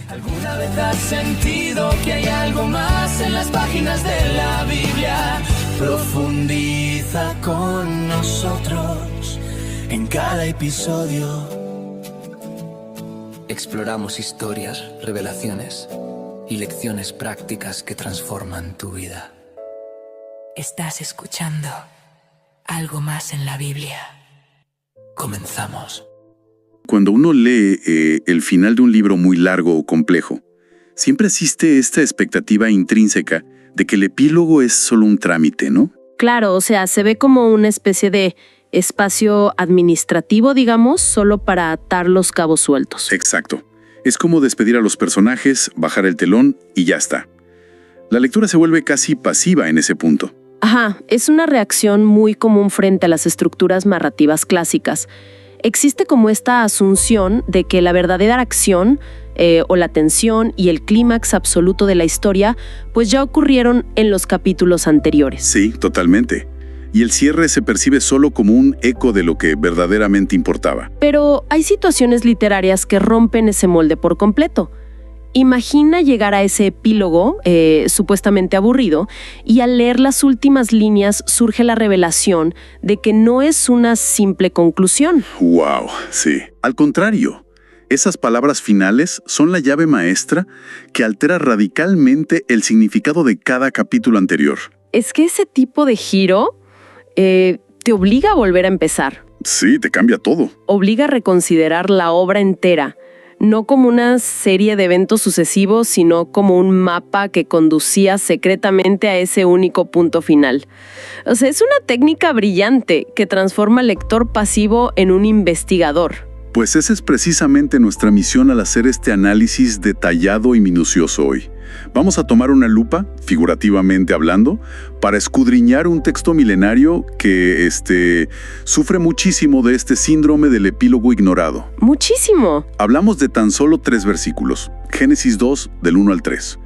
¿Alguna vez has sentido que hay algo más en las páginas de la Biblia? Profundiza con nosotros en cada episodio. Exploramos historias, revelaciones y lecciones prácticas que transforman tu vida. Estás escuchando Algo Más en la Biblia. Comenzamos. Cuando uno lee el final de un libro muy largo o complejo, siempre existe esta expectativa intrínseca de que el epílogo es solo un trámite, ¿no? Claro, o sea, se ve como una especie de espacio administrativo, digamos, solo para atar los cabos sueltos. Exacto. Es como despedir a los personajes, bajar el telón y ya está. La lectura se vuelve casi pasiva en ese punto. Ajá, es una reacción muy común frente a las estructuras narrativas clásicas. Existe como esta asunción de que la verdadera acción o la tensión y el clímax absoluto de la historia pues ya ocurrieron en los capítulos anteriores. Sí, totalmente. Y el cierre se percibe solo como un eco de lo que verdaderamente importaba. Pero hay situaciones literarias que rompen ese molde por completo. Imagina llegar a ese epílogo, supuestamente aburrido, y al leer las últimas líneas surge la revelación de que no es una simple conclusión. ¡Wow! Sí. Al contrario, esas palabras finales son la llave maestra que altera radicalmente el significado de cada capítulo anterior. Es que ese tipo de giro te obliga a volver a empezar. Sí, te cambia todo. Obliga a reconsiderar la obra entera. No como una serie de eventos sucesivos, sino como un mapa que conducía secretamente a ese único punto final. O sea, es una técnica brillante que transforma al lector pasivo en un investigador. Pues esa es precisamente nuestra misión al hacer este análisis detallado y minucioso hoy. Vamos a tomar una lupa, figurativamente hablando, para escudriñar un texto milenario que sufre muchísimo de este síndrome del epílogo ignorado. ¡Muchísimo! Hablamos de tan solo 3 versículos, Génesis 2, del 1 al 3.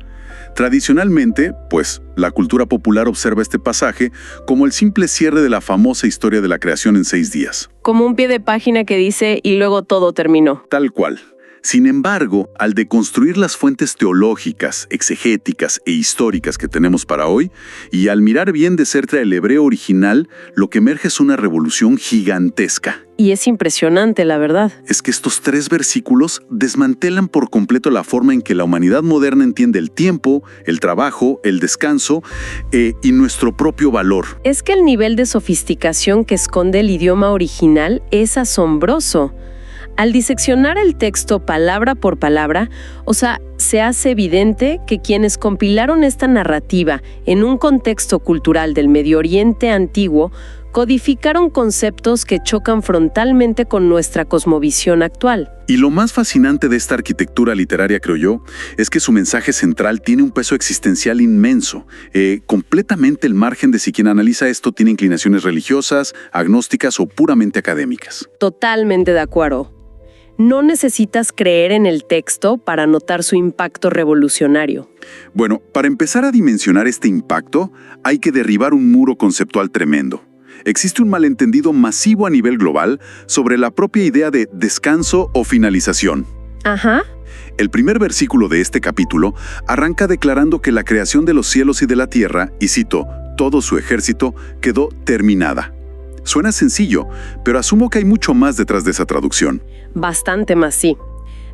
Tradicionalmente, pues, la cultura popular observa este pasaje como el simple cierre de la famosa historia de la creación en 6 días. Como un pie de página que dice, y luego todo terminó. Tal cual. Sin embargo, al deconstruir las fuentes teológicas, exegéticas e históricas que tenemos para hoy, y al mirar bien de cerca el hebreo original, lo que emerge es una revolución gigantesca. Y es impresionante, la verdad. Es que estos 3 versículos desmantelan por completo la forma en que la humanidad moderna entiende el tiempo, el trabajo, el descanso y nuestro propio valor. Es que el nivel de sofisticación que esconde el idioma original es asombroso. Al diseccionar el texto palabra por palabra, o sea, se hace evidente que quienes compilaron esta narrativa en un contexto cultural del Medio Oriente antiguo codificaron conceptos que chocan frontalmente con nuestra cosmovisión actual. Y lo más fascinante de esta arquitectura literaria, creo yo, es que su mensaje central tiene un peso existencial inmenso, completamente al margen de si quien analiza esto tiene inclinaciones religiosas, agnósticas o puramente académicas. Totalmente de acuerdo. No necesitas creer en el texto para notar su impacto revolucionario. Bueno, para empezar a dimensionar este impacto, hay que derribar un muro conceptual tremendo. Existe un malentendido masivo a nivel global sobre la propia idea de descanso o finalización. Ajá. El primer versículo de este capítulo arranca declarando que la creación de los cielos y de la tierra, y cito, todo su ejército, quedó terminada. Suena sencillo, pero asumo que hay mucho más detrás de esa traducción. Bastante más, sí.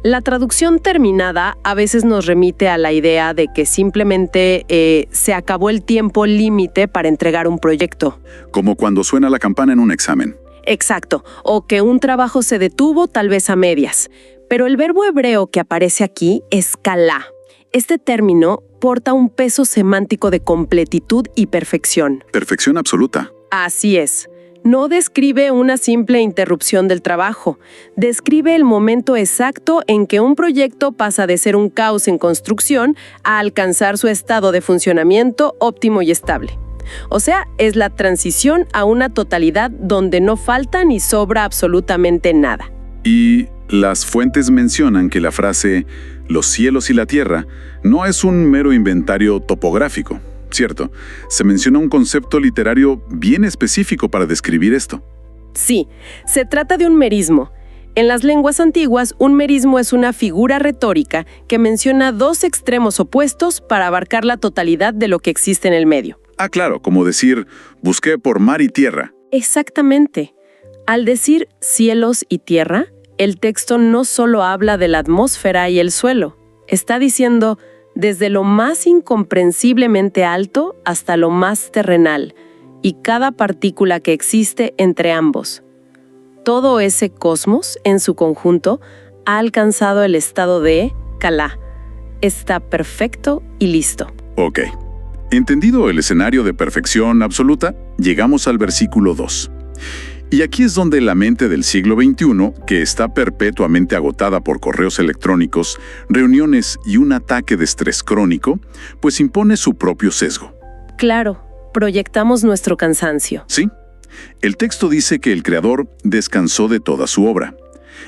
La traducción terminada a veces nos remite a la idea de que simplemente se acabó el tiempo límite para entregar un proyecto. Como cuando suena la campana en un examen. Exacto, o que un trabajo se detuvo tal vez a medias. Pero el verbo hebreo que aparece aquí es kalá. Este término porta un peso semántico de completitud y perfección. Perfección absoluta. Así es. No describe una simple interrupción del trabajo, describe el momento exacto en que un proyecto pasa de ser un caos en construcción a alcanzar su estado de funcionamiento óptimo y estable. O sea, es la transición a una totalidad donde no falta ni sobra absolutamente nada. Y las fuentes mencionan que la frase «los cielos y la tierra» no es un mero inventario topográfico. ¿Cierto? Se menciona un concepto literario bien específico para describir esto. Sí, se trata de un merismo. En las lenguas antiguas, un merismo es una figura retórica que menciona dos extremos opuestos para abarcar la totalidad de lo que existe en el medio. Ah, claro, como decir, busqué por mar y tierra. Exactamente. Al decir cielos y tierra, el texto no solo habla de la atmósfera y el suelo. Está diciendo desde lo más incomprensiblemente alto hasta lo más terrenal, y cada partícula que existe entre ambos. Todo ese cosmos, en su conjunto, ha alcanzado el estado de Kalá. Está perfecto y listo. Ok. Entendido el escenario de perfección absoluta, llegamos al versículo 2. Y aquí es donde la mente del siglo XXI, que está perpetuamente agotada por correos electrónicos, reuniones y un ataque de estrés crónico, pues impone su propio sesgo. Claro, proyectamos nuestro cansancio. Sí. El texto dice que el creador descansó de toda su obra.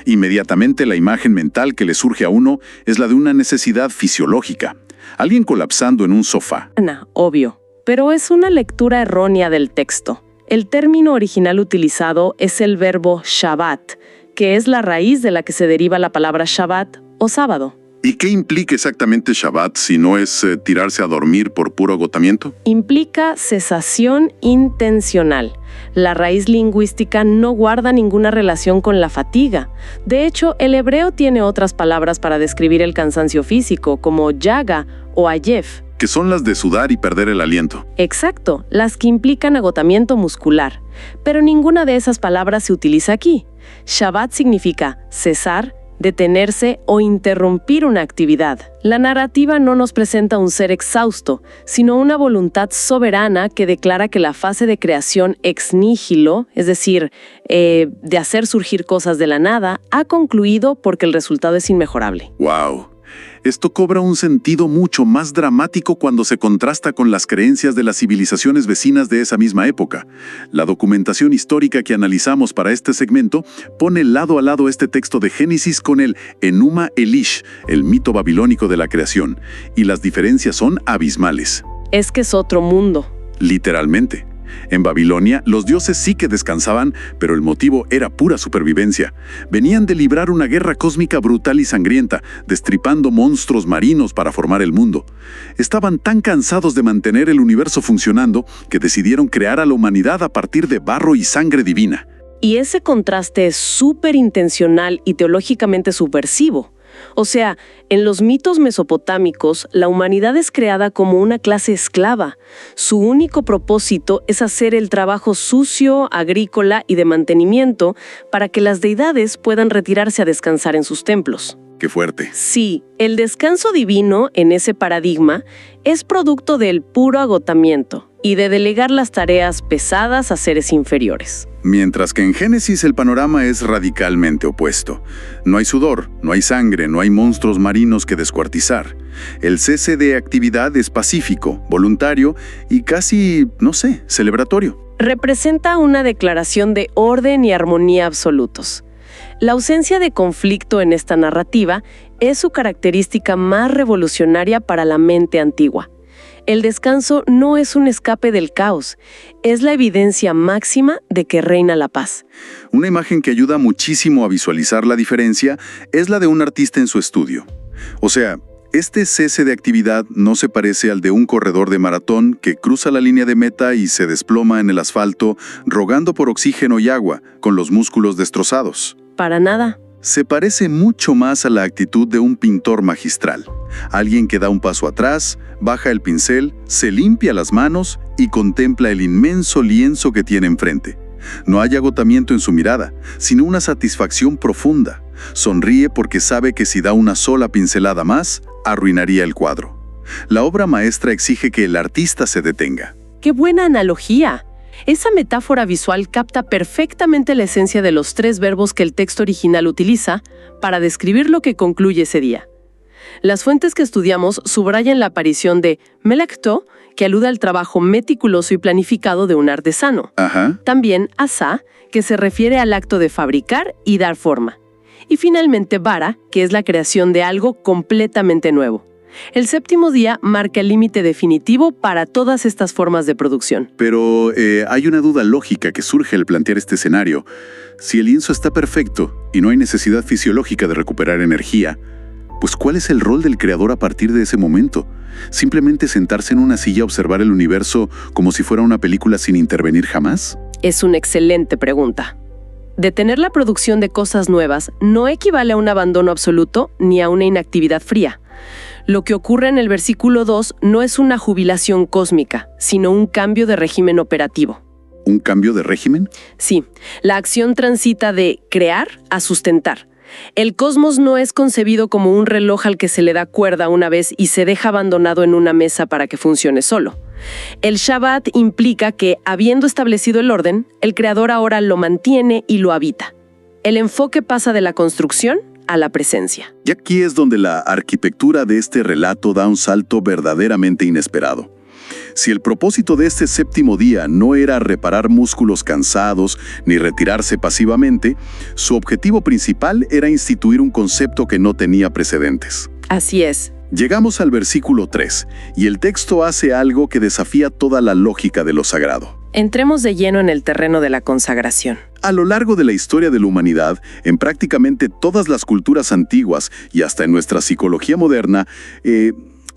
Inmediatamente la imagen mental que le surge a uno es la de una necesidad fisiológica. Alguien colapsando en un sofá. Obvio, pero es una lectura errónea del texto. El término original utilizado es el verbo Shabbat, que es la raíz de la que se deriva la palabra Shabbat o sábado. ¿Y qué implica exactamente Shabbat si no es tirarse a dormir por puro agotamiento? Implica cesación intencional. La raíz lingüística no guarda ninguna relación con la fatiga. De hecho, el hebreo tiene otras palabras para describir el cansancio físico, como yaga o ayef. Que son las de sudar y perder el aliento. Exacto, las que implican agotamiento muscular. Pero ninguna de esas palabras se utiliza aquí. Shabbat significa cesar, detenerse o interrumpir una actividad. La narrativa no nos presenta un ser exhausto, sino una voluntad soberana que declara que la fase de creación ex nihilo, es decir, de hacer surgir cosas de la nada, ha concluido porque el resultado es inmejorable. ¡Wow! Esto cobra un sentido mucho más dramático cuando se contrasta con las creencias de las civilizaciones vecinas de esa misma época. La documentación histórica que analizamos para este segmento pone lado a lado este texto de Génesis con el Enuma Elish, el mito babilónico de la creación, y las diferencias son abismales. Es que es otro mundo. Literalmente. En Babilonia, los dioses sí que descansaban, pero el motivo era pura supervivencia. Venían de librar una guerra cósmica brutal y sangrienta, destripando monstruos marinos para formar el mundo. Estaban tan cansados de mantener el universo funcionando que decidieron crear a la humanidad a partir de barro y sangre divina. Y ese contraste es súper intencional y teológicamente subversivo. O sea, en los mitos mesopotámicos, la humanidad es creada como una clase esclava. Su único propósito es hacer el trabajo sucio, agrícola y de mantenimiento para que las deidades puedan retirarse a descansar en sus templos. ¡Qué fuerte! Sí, el descanso divino, en ese paradigma, es producto del puro agotamiento y de delegar las tareas pesadas a seres inferiores. Mientras que en Génesis el panorama es radicalmente opuesto. No hay sudor, no hay sangre, no hay monstruos marinos que descuartizar. El cese de actividad es pacífico, voluntario y casi, celebratorio. Representa una declaración de orden y armonía absolutos. La ausencia de conflicto en esta narrativa es su característica más revolucionaria para la mente antigua. El descanso no es un escape del caos, es la evidencia máxima de que reina la paz. Una imagen que ayuda muchísimo a visualizar la diferencia es la de un artista en su estudio. O sea, este cese de actividad no se parece al de un corredor de maratón que cruza la línea de meta y se desploma en el asfalto rogando por oxígeno y agua, con los músculos destrozados. Para nada. Se parece mucho más a la actitud de un pintor magistral. Alguien que da un paso atrás, baja el pincel, se limpia las manos y contempla el inmenso lienzo que tiene enfrente. No hay agotamiento en su mirada, sino una satisfacción profunda. Sonríe porque sabe que si da una sola pincelada más, arruinaría el cuadro. La obra maestra exige que el artista se detenga. ¡Qué buena analogía! Esa metáfora visual capta perfectamente la esencia de los 3 verbos que el texto original utiliza para describir lo que concluye ese día. Las fuentes que estudiamos subrayan la aparición de melacto, que alude al trabajo meticuloso y planificado de un artesano. Ajá. También asá, que se refiere al acto de fabricar y dar forma. Y finalmente bara, que es la creación de algo completamente nuevo. El séptimo día marca el límite definitivo para todas estas formas de producción. Pero hay una duda lógica que surge al plantear este escenario. Si el lienzo está perfecto y no hay necesidad fisiológica de recuperar energía, pues ¿cuál es el rol del creador a partir de ese momento? ¿Simplemente sentarse en una silla a observar el universo como si fuera una película sin intervenir jamás? Es una excelente pregunta. Detener la producción de cosas nuevas no equivale a un abandono absoluto ni a una inactividad fría. Lo que ocurre en el versículo 2 no es una jubilación cósmica, sino un cambio de régimen operativo. ¿Un cambio de régimen? Sí, la acción transita de crear a sustentar. El cosmos no es concebido como un reloj al que se le da cuerda una vez y se deja abandonado en una mesa para que funcione solo. El Shabbat implica que, habiendo establecido el orden, el Creador ahora lo mantiene y lo habita. El enfoque pasa de la construcción a la presencia. Y aquí es donde la arquitectura de este relato da un salto verdaderamente inesperado. Si el propósito de este séptimo día no era reparar músculos cansados ni retirarse pasivamente, su objetivo principal era instituir un concepto que no tenía precedentes. Así es. Llegamos al versículo 3, y el texto hace algo que desafía toda la lógica de lo sagrado. Entremos de lleno en el terreno de la consagración. A lo largo de la historia de la humanidad, en prácticamente todas las culturas antiguas y hasta en nuestra psicología moderna,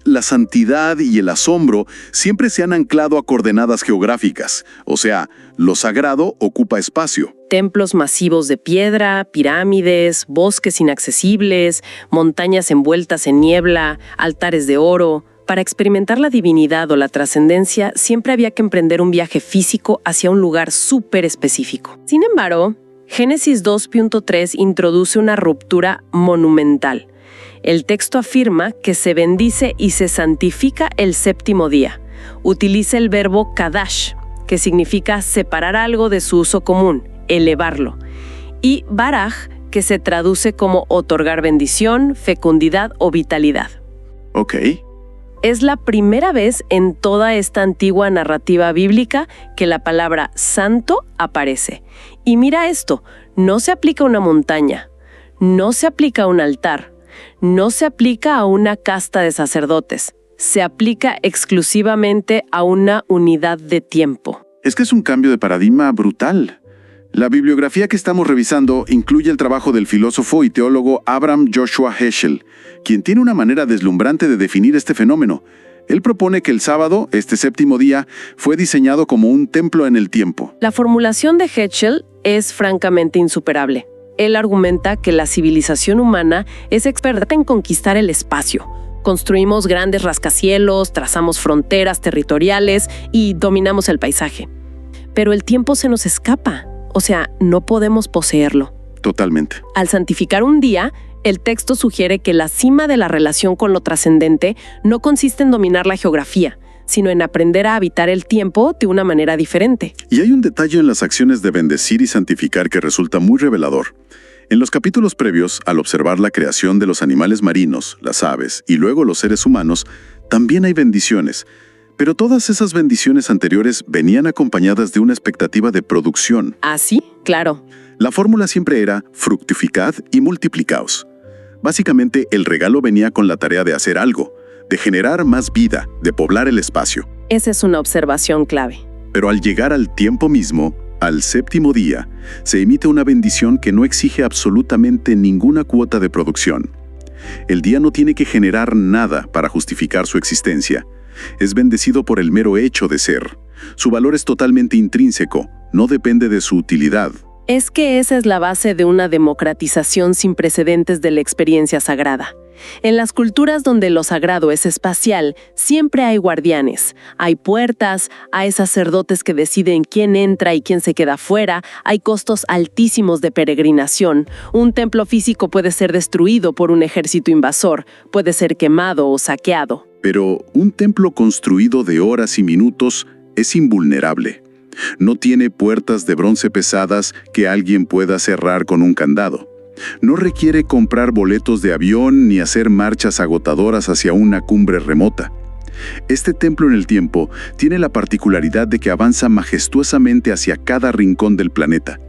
la santidad y el asombro siempre se han anclado a coordenadas geográficas, o sea, lo sagrado ocupa espacio. Templos masivos de piedra, pirámides, bosques inaccesibles, montañas envueltas en niebla, altares de oro. Para experimentar la divinidad o la trascendencia, siempre había que emprender un viaje físico hacia un lugar súper específico. Sin embargo, Génesis 2.3 introduce una ruptura monumental. El texto afirma que se bendice y se santifica el séptimo día. Utiliza el verbo kadash, que significa separar algo de su uso común, elevarlo, y baraj, que se traduce como otorgar bendición, fecundidad o vitalidad. Ok. Es la primera vez en toda esta antigua narrativa bíblica que la palabra santo aparece. Y mira esto, no se aplica a una montaña, no se aplica a un altar, no se aplica a una casta de sacerdotes, se aplica exclusivamente a una unidad de tiempo. Es que es un cambio de paradigma brutal. La bibliografía que estamos revisando incluye el trabajo del filósofo y teólogo Abraham Joshua Heschel, quien tiene una manera deslumbrante de definir este fenómeno. Él propone que el sábado, este séptimo día, fue diseñado como un templo en el tiempo. La formulación de Heschel es francamente insuperable. Él argumenta que la civilización humana es experta en conquistar el espacio. Construimos grandes rascacielos, trazamos fronteras territoriales y dominamos el paisaje. Pero el tiempo se nos escapa. O sea, no podemos poseerlo. Totalmente. Al santificar un día, el texto sugiere que la cima de la relación con lo trascendente no consiste en dominar la geografía, sino en aprender a habitar el tiempo de una manera diferente. Y hay un detalle en las acciones de bendecir y santificar que resulta muy revelador. En los capítulos previos, al observar la creación de los animales marinos, las aves y luego los seres humanos, también hay bendiciones. Pero todas esas bendiciones anteriores venían acompañadas de una expectativa de producción. ¿Ah, sí? Claro. La fórmula siempre era fructificad y multiplicaos. Básicamente, el regalo venía con la tarea de hacer algo, de generar más vida, de poblar el espacio. Esa es una observación clave. Pero al llegar al tiempo mismo, al séptimo día, se emite una bendición que no exige absolutamente ninguna cuota de producción. El día no tiene que generar nada para justificar su existencia. Es bendecido por el mero hecho de ser. Su valor es totalmente intrínseco, no depende de su utilidad. Es que esa es la base de una democratización sin precedentes de la experiencia sagrada. En las culturas donde lo sagrado es espacial, siempre hay guardianes, hay puertas, hay sacerdotes que deciden quién entra y quién se queda fuera, hay costos altísimos de peregrinación. Un templo físico puede ser destruido por un ejército invasor, puede ser quemado o saqueado. Pero un templo construido de horas y minutos es invulnerable. No tiene puertas de bronce pesadas que alguien pueda cerrar con un candado. No requiere comprar boletos de avión ni hacer marchas agotadoras hacia una cumbre remota. Este templo en el tiempo tiene la particularidad de que avanza majestuosamente hacia cada rincón del planeta.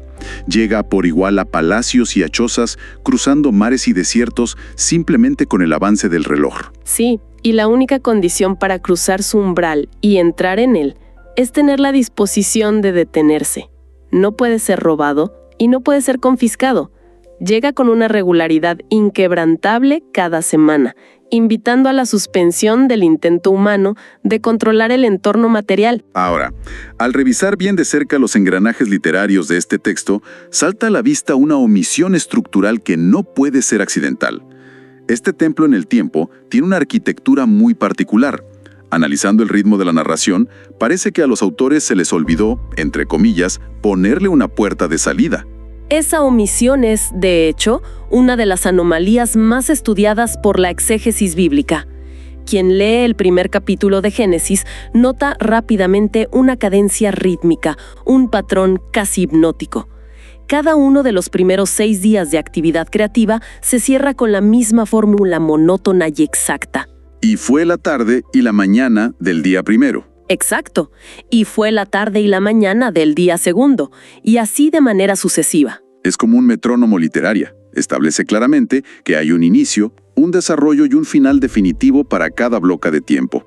Llega por igual a palacios y a chozas, cruzando mares y desiertos simplemente con el avance del reloj. Sí, Y la única condición para cruzar su umbral y entrar en él es tener la disposición de detenerse. No puede ser robado y no puede ser confiscado. Llega con una regularidad inquebrantable cada semana, invitando a la suspensión del intento humano de controlar el entorno material. Ahora, al revisar bien de cerca los engranajes literarios de este texto, salta a la vista una omisión estructural que no puede ser accidental. Este templo en el tiempo tiene una arquitectura muy particular. Analizando el ritmo de la narración, parece que a los autores se les olvidó, entre comillas, ponerle una puerta de salida. Esa omisión es, de hecho, una de las anomalías más estudiadas por la exégesis bíblica. Quien lee el primer capítulo de Génesis nota rápidamente una cadencia rítmica, un patrón casi hipnótico. Cada uno de los primeros 6 días de actividad creativa se cierra con la misma fórmula monótona y exacta. Y fue la tarde y la mañana del día primero. Exacto. Y fue la tarde y la mañana del día segundo, y así de manera sucesiva. Es como un metrónomo literaria. Establece claramente que hay un inicio, un desarrollo y un final definitivo para cada bloque de tiempo.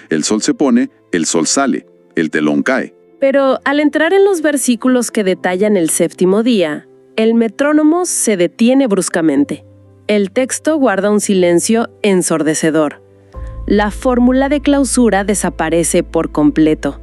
El sol se pone, el sol sale, el telón cae. Pero al entrar en los versículos que detallan el séptimo día, el metrónomo se detiene bruscamente. El texto guarda un silencio ensordecedor. La fórmula de clausura desaparece por completo.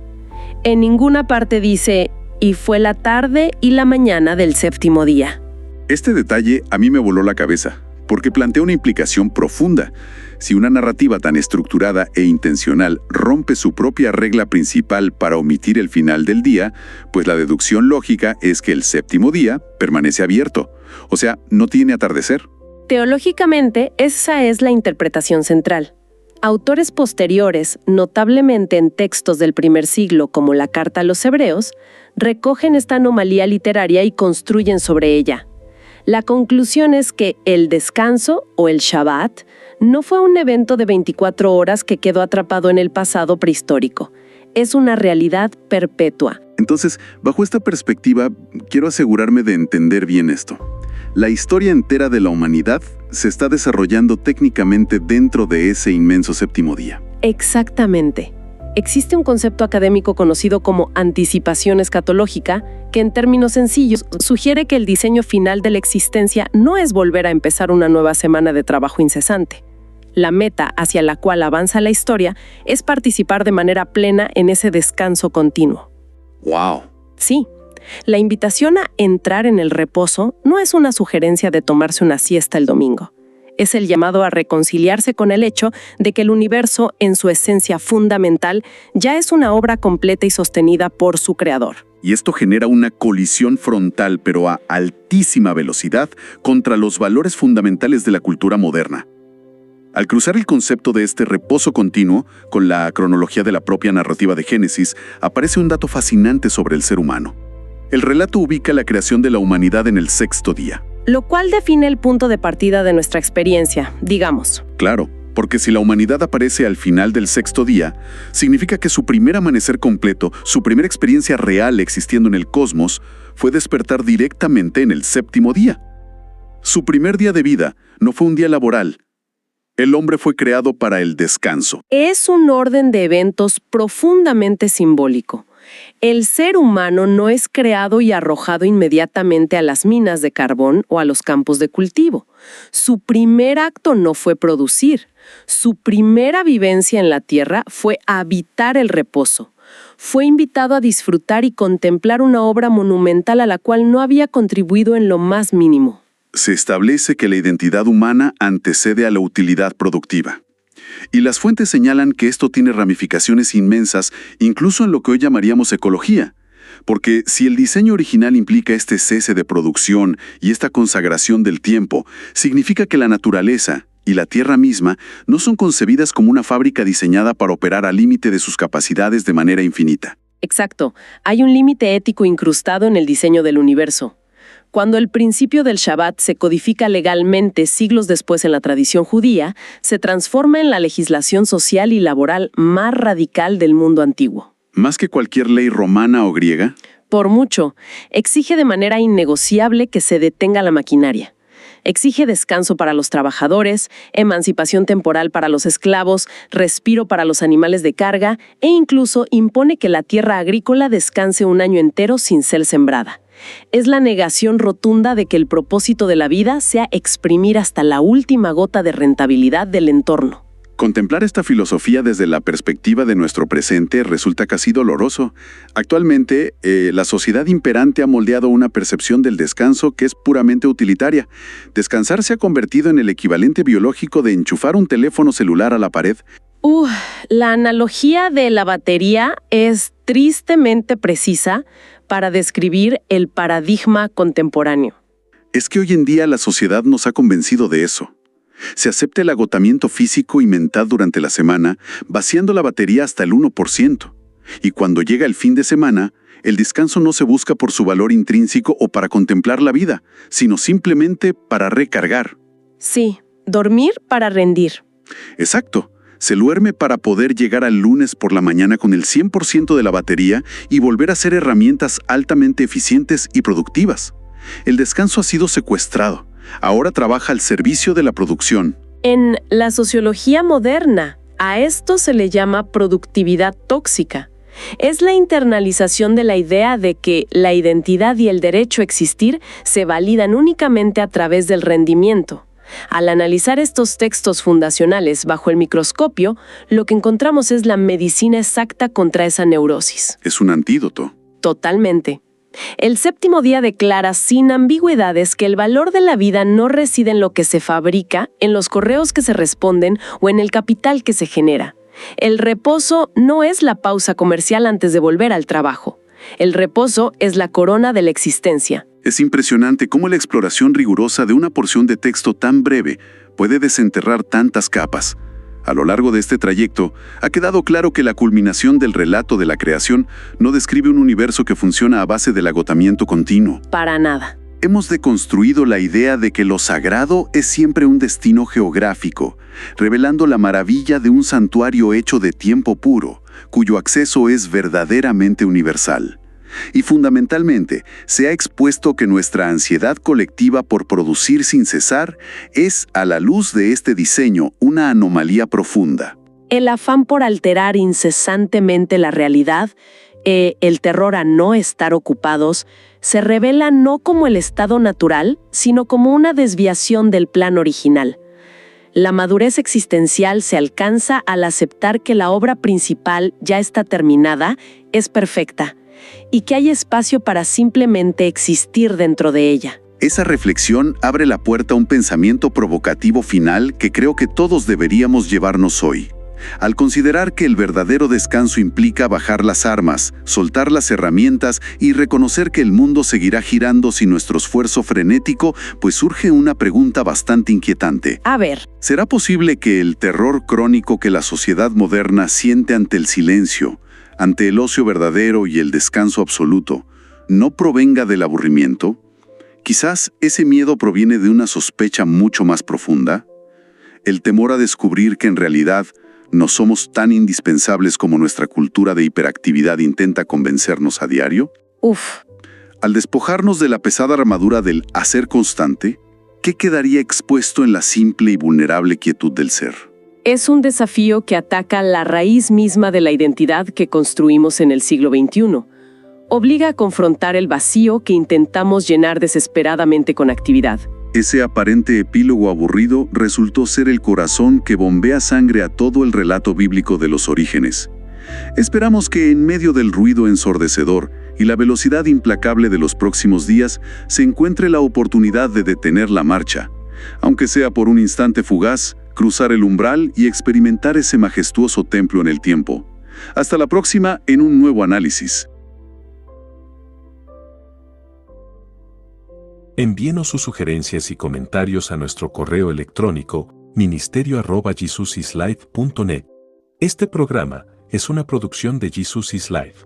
En ninguna parte dice, y fue la tarde y la mañana del séptimo día. Este detalle a mí me voló la cabeza, porque plantea una implicación profunda. Si una narrativa tan estructurada e intencional rompe su propia regla principal para omitir el final del día, pues la deducción lógica es que el séptimo día permanece abierto, o sea, no tiene atardecer. Teológicamente, esa es la interpretación central. Autores posteriores, notablemente en textos del primer siglo como la Carta a los Hebreos, recogen esta anomalía literaria y construyen sobre ella. La conclusión es que el descanso, o el Shabbat, no fue un evento de 24 horas que quedó atrapado en el pasado prehistórico. Es una realidad perpetua. Entonces, bajo esta perspectiva, quiero asegurarme de entender bien esto. La historia entera de la humanidad se está desarrollando técnicamente dentro de ese inmenso séptimo día. Exactamente. Existe un concepto académico conocido como anticipación escatológica, que en términos sencillos sugiere que el diseño final de la existencia no es volver a empezar una nueva semana de trabajo incesante. La meta hacia la cual avanza la historia es participar de manera plena en ese descanso continuo. ¡Wow! Sí. La invitación a entrar en el reposo no es una sugerencia de tomarse una siesta el domingo. Es el llamado a reconciliarse con el hecho de que el universo, en su esencia fundamental, ya es una obra completa y sostenida por su creador. Y esto genera una colisión frontal, pero a altísima velocidad, contra los valores fundamentales de la cultura moderna. Al cruzar el concepto de este reposo continuo con la cronología de la propia narrativa de Génesis, aparece un dato fascinante sobre el ser humano. El relato ubica la creación de la humanidad en el sexto día. Lo cual define el punto de partida de nuestra experiencia, digamos. Claro, porque si la humanidad aparece al final del sexto día, significa que su primer amanecer completo, su primera experiencia real existiendo en el cosmos, fue despertar directamente en el séptimo día. Su primer día de vida no fue un día laboral. El hombre fue creado para el descanso. Es un orden de eventos profundamente simbólico. El ser humano no es creado y arrojado inmediatamente a las minas de carbón o a los campos de cultivo. Su primer acto no fue producir. Su primera vivencia en la tierra fue habitar el reposo. Fue invitado a disfrutar y contemplar una obra monumental a la cual no había contribuido en lo más mínimo. Se establece que la identidad humana antecede a la utilidad productiva. Y las fuentes señalan que esto tiene ramificaciones inmensas, incluso en lo que hoy llamaríamos ecología. Porque si el diseño original implica este cese de producción y esta consagración del tiempo, significa que la naturaleza y la tierra misma no son concebidas como una fábrica diseñada para operar al límite de sus capacidades de manera infinita. Exacto. Hay un límite ético incrustado en el diseño del universo. Cuando el principio del Shabbat se codifica legalmente siglos después en la tradición judía, se transforma en la legislación social y laboral más radical del mundo antiguo. ¿Más que cualquier ley romana o griega? Por mucho, exige de manera innegociable que se detenga la maquinaria. Exige descanso para los trabajadores, emancipación temporal para los esclavos, respiro para los animales de carga e incluso impone que la tierra agrícola descanse un año entero sin ser sembrada. Es la negación rotunda de que el propósito de la vida sea exprimir hasta la última gota de rentabilidad del entorno. Contemplar esta filosofía desde la perspectiva de nuestro presente resulta casi doloroso. Actualmente, la sociedad imperante ha moldeado una percepción del descanso que es puramente utilitaria. Descansar se ha convertido en el equivalente biológico de enchufar un teléfono celular a la pared. La analogía de la batería es tristemente precisa para describir el paradigma contemporáneo. Es que hoy en día la sociedad nos ha convencido de eso. Se acepta el agotamiento físico y mental durante la semana, vaciando la batería hasta el 1%. Y cuando llega el fin de semana, el descanso no se busca por su valor intrínseco o para contemplar la vida, sino simplemente para recargar. Sí, dormir para rendir. Exacto. Se duerme para poder llegar al lunes por la mañana con el 100% de la batería y volver a ser herramientas altamente eficientes y productivas. El descanso ha sido secuestrado. Ahora trabaja al servicio de la producción. En la sociología moderna, a esto se le llama productividad tóxica. Es la internalización de la idea de que la identidad y el derecho a existir se validan únicamente a través del rendimiento. Al analizar estos textos fundacionales bajo el microscopio, lo que encontramos es la medicina exacta contra esa neurosis. Es un antídoto. Totalmente. El séptimo día declara sin ambigüedades que el valor de la vida no reside en lo que se fabrica, en los correos que se responden o en el capital que se genera. El reposo no es la pausa comercial antes de volver al trabajo. El reposo es la corona de la existencia. Es impresionante cómo la exploración rigurosa de una porción de texto tan breve puede desenterrar tantas capas. A lo largo de este trayecto, ha quedado claro que la culminación del relato de la creación no describe un universo que funciona a base del agotamiento continuo. Para nada. Hemos deconstruido la idea de que lo sagrado es siempre un destino geográfico, revelando la maravilla de un santuario hecho de tiempo puro, cuyo acceso es verdaderamente universal. Y fundamentalmente, se ha expuesto que nuestra ansiedad colectiva por producir sin cesar es, a la luz de este diseño, una anomalía profunda. El afán por alterar incesantemente la realidad, el terror a no estar ocupados, se revela no como el estado natural, sino como una desviación del plan original. La madurez existencial se alcanza al aceptar que la obra principal ya está terminada, es perfecta, y que hay espacio para simplemente existir dentro de ella. Esa reflexión abre la puerta a un pensamiento provocativo final que creo que todos deberíamos llevarnos hoy. Al considerar que el verdadero descanso implica bajar las armas, soltar las herramientas y reconocer que el mundo seguirá girando sin nuestro esfuerzo frenético, pues surge una pregunta bastante inquietante. A ver. ¿Será posible que el terror crónico que la sociedad moderna siente ante el silencio, ante el ocio verdadero y el descanso absoluto, no provenga del aburrimiento? Quizás ese miedo proviene de una sospecha mucho más profunda. El temor a descubrir que en realidad no somos tan indispensables como nuestra cultura de hiperactividad intenta convencernos a diario. Al despojarnos de la pesada armadura del hacer constante, ¿qué quedaría expuesto en la simple y vulnerable quietud del ser? Es un desafío que ataca la raíz misma de la identidad que construimos en el siglo XXI. Obliga a confrontar el vacío que intentamos llenar desesperadamente con actividad. Ese aparente epílogo aburrido resultó ser el corazón que bombea sangre a todo el relato bíblico de los orígenes. Esperamos que en medio del ruido ensordecedor y la velocidad implacable de los próximos días se encuentre la oportunidad de detener la marcha, aunque sea por un instante fugaz, cruzar el umbral y experimentar ese majestuoso templo en el tiempo. Hasta la próxima en un nuevo análisis. Envíenos sus sugerencias y comentarios a nuestro correo electrónico ministerio@jesusislife.net. Este programa es una producción de Jesus is Life.